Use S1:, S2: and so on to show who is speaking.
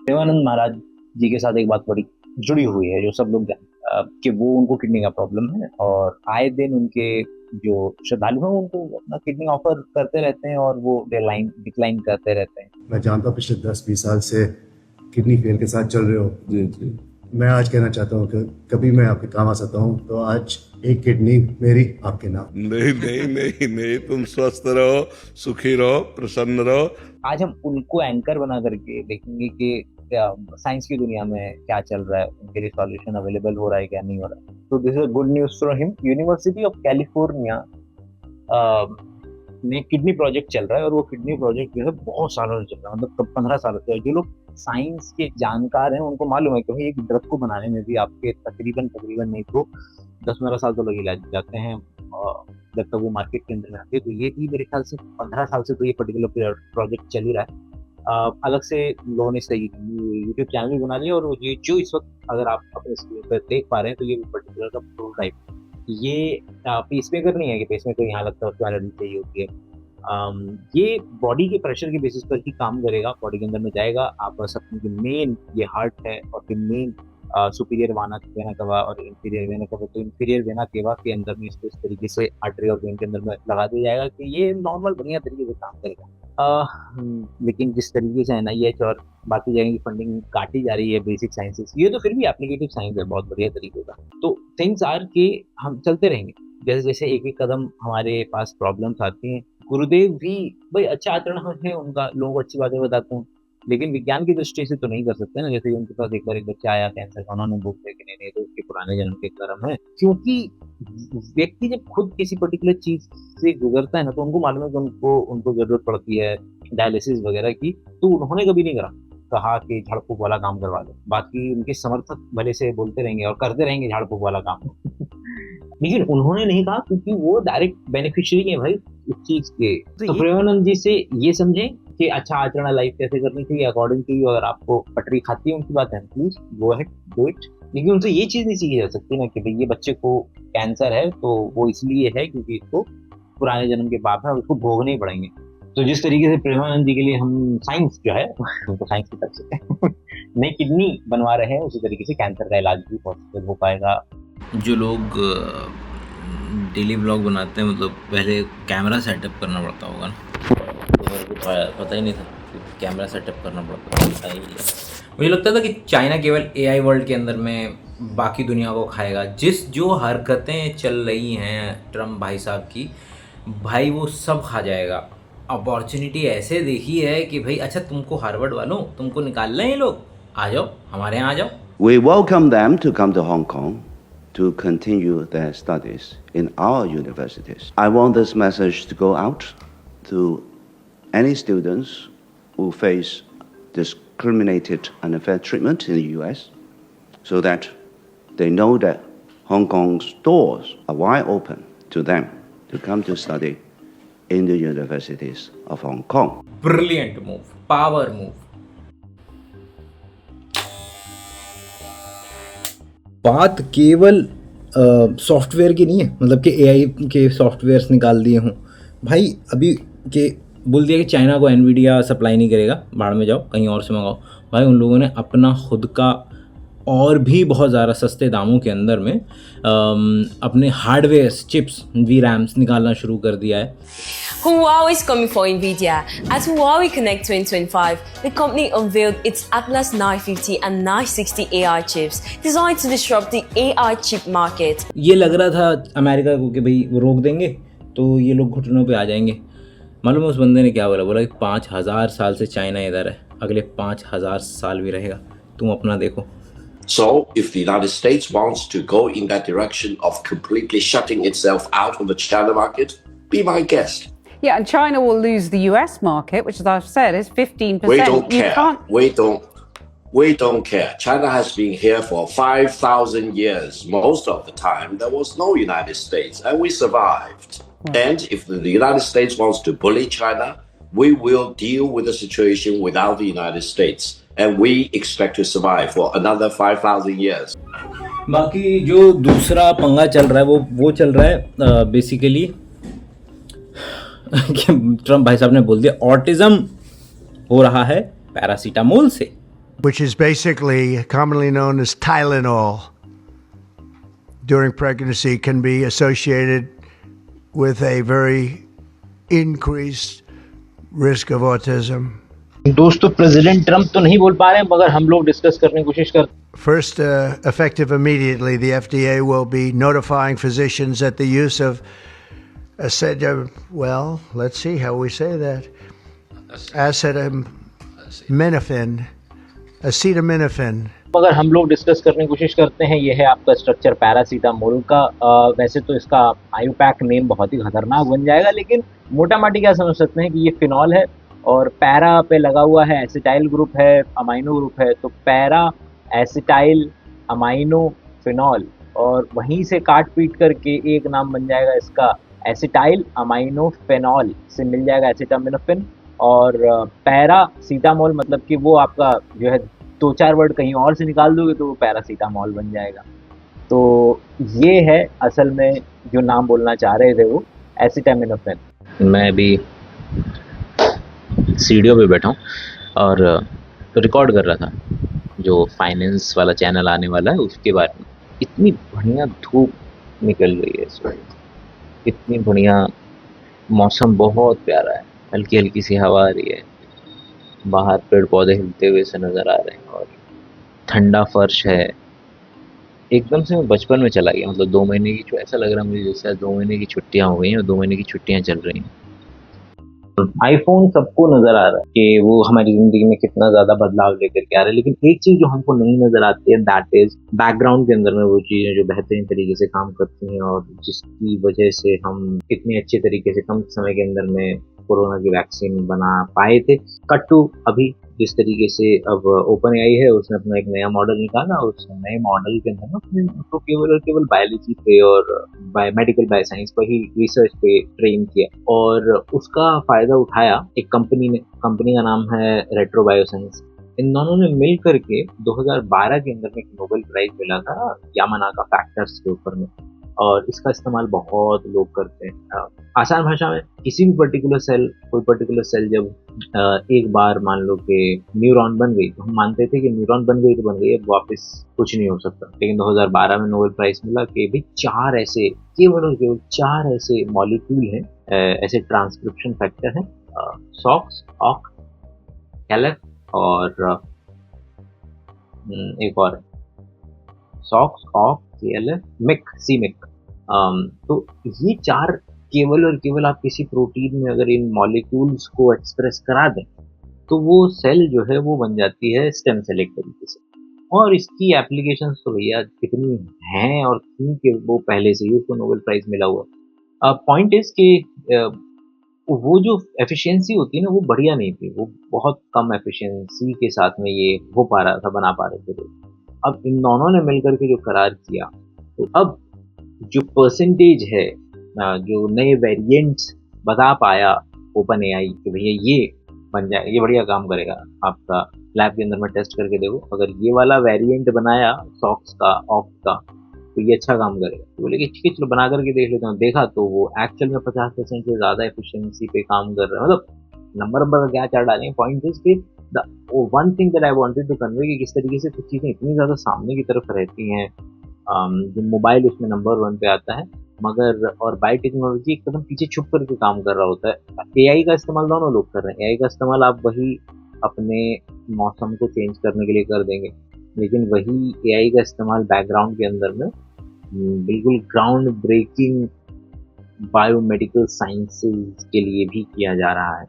S1: देवानंद महाराज जी के साथ एक बात बड़ी जुड़ी हुई है, जो सब लोग जानते हैं कि वो उनको किडनी का प्रॉब्लम है और आए दिन उनके जो श्रद्धालु हैं उनको अपना किडनी ऑफर करते रहते हैं और वो डिक्लाइन करते रहते हैं।
S2: मैं जानता हूँ पिछले 10-20 साल से किडनी फेल के साथ चल रहे हो।
S3: जी जी।
S2: मैं आज कहना चाहता हूँ कि कभी मैं आपके काम आ सकता हूँ तो आज एक किडनी मेरी आपके नाम।
S3: नहीं नहीं नहीं नहीं, तुम स्वस्थ रहो, सुखी रहो, प्रसन्न रहो।
S1: आज हम उनको एंकर बना करके देखेंगे कि साइंस की दुनिया में क्या चल रहा है, उनके लिए सॉल्यूशन अवेलेबल हो रहा है क्या नहीं हो रहा है। तो this is good news for him. University of California में किडनी प्रोजेक्ट चल रहा है और वो किडनी प्रोजेक्ट जो है बहुत सालों से चल रहा है, मतलब 15 सालों से। जो लोग साइंस के जानकार हैं उनको मालूम है कि भाई एक ड्रग को बनाने में भी आपके तकरीबन नहीं तो 10-15 साल तो लगे जाते हैं जब तक वो मार्केट के अंदर में आती है। तो ये भी मेरे ख्याल से 15 साल से तो ये पर्टिकुलर प्रोजेक्ट चल ही रहा है। अलग से लोगों ने सही यूट्यूब चैनल भी बना लिया और ये जो इस वक्त अगर आप अपने स्क्रीन पर देख पा रहे हैं तो ये पर्टिकुलर का प्रोटोटाइप, ये पेसमेकर नहीं है कि पेसमेकर यहाँ लगता है उसको एनर्जी चाहिए होती है। ये बॉडी के प्रेशर के बेसिस पर ही काम करेगा, बॉडी के अंदर में जाएगा। आप सबकी जो मेन ये हार्ट है और फिर मेन सुपीरियर वेना कवा और इंफीरियर वेना कवा, तो इंफीरियर वेना केवा के अंदर में इसको इस तरीके से आर्टरी और वेन के अंदर में लगा दिया जाएगा कि ये नॉर्मल बढ़िया तरीके से काम करेगा। लेकिन जिस तरीके से एनआईएच और बाकी जगह की फंडिंग काटी जा रही है बेसिक साइंसेस, ये तो फिर भी एप्लीकेटिव साइंस है बहुत बढ़िया तरीके का। तो थिंग्स आर के हम चलते रहेंगे जैसे जैसे एक एक कदम हमारे पास प्रॉब्लम्स आती हैं। गुरुदेव भी भाई अच्छा आचरण है उनका, लोगों को अच्छी बातें बताते हैं, लेकिन विज्ञान की दृष्टि से तो नहीं कर सकते ना। जैसे उनके पास एक बार एक बच्चा आया कैंसर का, उन्होंने बोल दिया कि नहीं नहीं तो उसके पुराने जन्म के कर्म है। क्योंकि व्यक्ति जब खुद किसी पर्टिकुलर चीज से गुजरता है ना तो उनको मालूम है कि उनको जरूरत पड़ती है डायलिसिस वगैरह की, तो उन्होंने कभी नहीं कहा कि झाड़ फूक वाला काम करवा दो। बाकी उनके समर्थक भले से बोलते रहेंगे और करते रहेंगे झाड़ फूक वाला काम लेकिन उन्होंने नहीं कहा क्योंकि वो डायरेक्ट बेनिफिशियरी है भाई उस चीज के। तो प्रेमानंद जी से ये समझे कि अच्छा आचरण लाइफ कैसे करनी चाहिए अकॉर्डिंग टू यू। अगर आपको पटरी खाती है उनकी बात है, please go ahead do it. लेकिन उनसे ये चीज नहीं सीखी जा सकती ना कि भाई ये बच्चे को कैंसर है तो वो इसलिए है क्योंकि इसको पुराने जन्म के पाप है और उसको भोगने ही पड़ेंगे। तो जिस तरीके से प्रेमानंद जी के लिए हम साइंस जो है उनको साइंस की तरफ से नई किडनी बनवा रहे हैं, उसी तरीके से कैंसर का इलाज भी पॉसिबल हो पाएगा।
S4: जो लोग डेली ब्लॉग बनाते हैं मतलब पहले कैमरा सेटअप करना पड़ता होगा ना, तो मेरे को पता ही नहीं था कि कैमरा सेटअप करना पड़ता है। मुझे लगता था कि चाइना केवल एआई वर्ल्ड के अंदर में बाकी दुनिया को खाएगा। जो हरकतें चल रही हैं ट्रम्प भाई साहब की, भाई वो सब खा जाएगा। अपॉर्चुनिटी ऐसे देखी है कि भाई अच्छा तुमको हार्वर्ड वालों तुमको निकाल लें ये लोग, आ जाओ हमारे यहाँ आ जाओ।
S5: We welcome them to come to Hong Kong to continue their studies in our universities. I want this message to go out to any students who face discriminated and unfair treatment in the US, so that they know that Hong Kong's doors are wide open to them to come to study in the universities of Hong Kong.
S4: Brilliant move, power move.
S6: बात केवल software की नहीं है, मतलब कि AI के softwares निकाल दिए हों भाई। अभी के बोल दिया कि चाइना को एनवीडिया सप्लाई नहीं करेगा, बाढ़ में जाओ कहीं और से मंगाओ। भाई उन लोगों ने अपना खुद का और भी बहुत ज़्यादा सस्ते दामों के अंदर में अपने हार्डवेयर चिप्स वी-रैम्स निकालना शुरू कर दिया है।
S7: Huawei is coming for Nvidia. At Huawei Connect 2025, the company unveiled its Atlas 950 and 960 AI chips, designed to disrupt the AI chip market.
S6: ये लग रहा था अमेरिका को कि भाई वो रोक देंगे तो ये लोग घुटनों पे आ जाएंगे। मालूम है उस बंदे ने क्या बोला कि 5000 साल से चाइना इधर है, अगले 5000 साल भी रहेगा, तुम अपना देखो।
S8: So, if the United States wants to go in that direction of completely shutting itself out of the China market, be my guest.
S9: Yeah, and China will lose the US market, which, as I've said, is 15%.
S8: We don't care. We don't care. China has been here for 5,000 years. Most of the time, there was no United States, and we survived. And if the United States wants to bully China, we will deal with the situation without the United States. And we expect to survive for another 5,000 years.
S6: बाकी जो दूसरा पंगा चल रहा है वो चल रहा है बेसिकली ट्रम्प भाई साहब ने बोल दिया ऑटिज्म हो रहा है पैरासीटामोल से।
S10: which is basically commonly known as Tylenol, during pregnancy can be associated with a very increased risk of autism.
S6: दोस्तों प्रेसिडेंट ट्रम्प तो नहीं बोल पा रहे हैं, मगर हम लोग डिस्कस करने की कोशिश करते हैं.
S10: First, effective immediately, the FDA will be notifying physicians that the use of let's see how we say that. Acetaminophen.
S6: अगर हम लोग डिस्कस करने की कोशिश करते हैं, ये है आपका स्ट्रक्चर पैरासीटामोल का. वैसे तो इसका आयुपैक नेम बहुत ही खतरनाक बन जाएगा, लेकिन मोटा माटी क्या समझ सकते हैं कि ये फिनॉल है और पैरा पे लगा हुआ है, एसिटाइल ग्रुप है, अमाइनो ग्रुप है, तो पैरा एसिटाइल अमाइनो फिनॉल, और वहीं से काट पीट करके एक नाम बन जाएगा इसका एसिटाइल अमाइनो फेनॉल से मिल जाएगा एसिटामिनोफेन. और पैरासीटामोल मतलब कि वो आपका जो है 2-4 वर्ड कहीं और से निकाल दोगे तो वो पैरासीटामोल बन जाएगा. तो ये है असल में जो नाम बोलना चाह रहे थे वो एसिटामिनोफेन. मैं अभी सीढ़ियों पे बैठा हूँ और रिकॉर्ड कर रहा था जो फाइनेंस वाला चैनल आने वाला है उसके बारे में. इतनी बढ़िया धूप निकल रही है इस वक्त, इतनी बढ़िया मौसम, बहुत प्यारा है, हल्की हल्की सी हवा आ रही है, बाहर पेड़ पौधे हिलते हुए से नज़र आ रहे हैं और ठंडा फर्श है. एकदम से मैं बचपन में चला गया. मतलब 2 महीने की, ऐसा लग रहा है मुझे जैसे 2 महीने की छुट्टियां हो गई हैं और 2 महीने की छुट्टियां चल रही हैं. आईफोन सबको नज़र आ रहा है कि वो हमारी ज़िंदगी में कितना ज़्यादा बदलाव लेकर के आ रहा है, लेकिन एक चीज़ जो हमको नहीं नज़र आती है, दैट इज़ बैकग्राउंड के अंदर में वो चीज़ें जो बेहतरीन तरीके से काम करती हैं और जिसकी वजह से हम इतने अच्छे तरीके से कम समय के अंदर में कोरोना की वैक्सीन बना पाए थे. कट टू अभी जिस तरीके से अब ओपन एआई है, उसने अपना एक नया मॉडल निकाला, उस नए मॉडल के अंदर उसने उसको केवल और केवल बायोलॉजी पे और मेडिकल बायोसाइंस पर ही रिसर्च पे ट्रेन किया और उसका फ़ायदा उठाया एक कंपनी ने. कंपनी का नाम है रेट्रो बायोसाइंस. इन दोनों ने मिल करके 2012 के अंदर में एक नोबेल प्राइज मिला था यामानाका फैक्टर्स के ऊपर में, और इसका इस्तेमाल बहुत लोग करते हैं. आसान भाषा में किसी भी कोई पर्टिकुलर सेल जब एक बार मान लो कि न्यूरॉन बन गई, तो हम मानते थे कि न्यूरॉन बन गई तो बन गई, अब वापस कुछ नहीं हो सकता. लेकिन 2012 में नोबेल प्राइज मिला कि भी केवल 4 ऐसे मॉलिक्यूल हैं, ऐसे ट्रांसक्रिप्शन फैक्टर हैं, सॉक्स, ऑक, कैलेफ और एक और सॉक्स, ऑक, केएलएफ, मिक. तो ये 4 केवल और केवल आप किसी प्रोटीन में अगर इन मॉलिक्यूल्स को एक्सप्रेस करा दें तो वो सेल जो है वो बन जाती है स्टेम सेल एक तरीके से. और इसकी एप्लीकेशंस तो भैया कितनी हैं और थी कि वो पहले से ही उसको नोबेल प्राइज मिला हुआ. पॉइंट इज कि वो जो एफिशिएंसी होती है ना वो बढ़िया नहीं थी, वो बहुत कम एफिशिएंसी के साथ में ये हो पा रहा था, बना पा रहे थे. अब इन दोनों ने मिलकर के जो करार किया, तो अब जो परसेंटेज है, जो नए वेरिएंट्स बता पाया ओपन एआई कि भैया ये बन जाए, ये बढ़िया काम करेगा, आपका लैब के अंदर में टेस्ट करके देखो, अगर ये वाला वेरिएंट बनाया सॉक्स का, ऑफ का, तो ये अच्छा काम करेगा. तो बोले कि ठीक है चलो बना करके देख लेता हूँ. देखा तो वो एक्चुअल में 50% से ज़्यादा एफिशिएंसी पे काम कर रहा है. मतलब नंबर का क्या चार्ट डालें. पॉइंट इज कि one thing that I wanted to convey कि किस तरीके से कुछ चीज़ें इतनी ज़्यादा सामने की तरफ रहती हैं. जो मोबाइल उसमें नंबर 1 पे आता है, मगर और बायो टेक्नोलॉजी एक कदम पीछे छुप करके काम कर रहा होता है. एआई का इस्तेमाल दोनों लोग कर रहे हैं. एआई का इस्तेमाल आप वही अपने मौसम को चेंज करने के लिए कर देंगे, लेकिन वही एआई का इस्तेमाल बैकग्राउंड के अंदर में बिल्कुल ग्राउंड ब्रेकिंग बायोमेडिकल साइंसेज के लिए भी किया जा रहा है.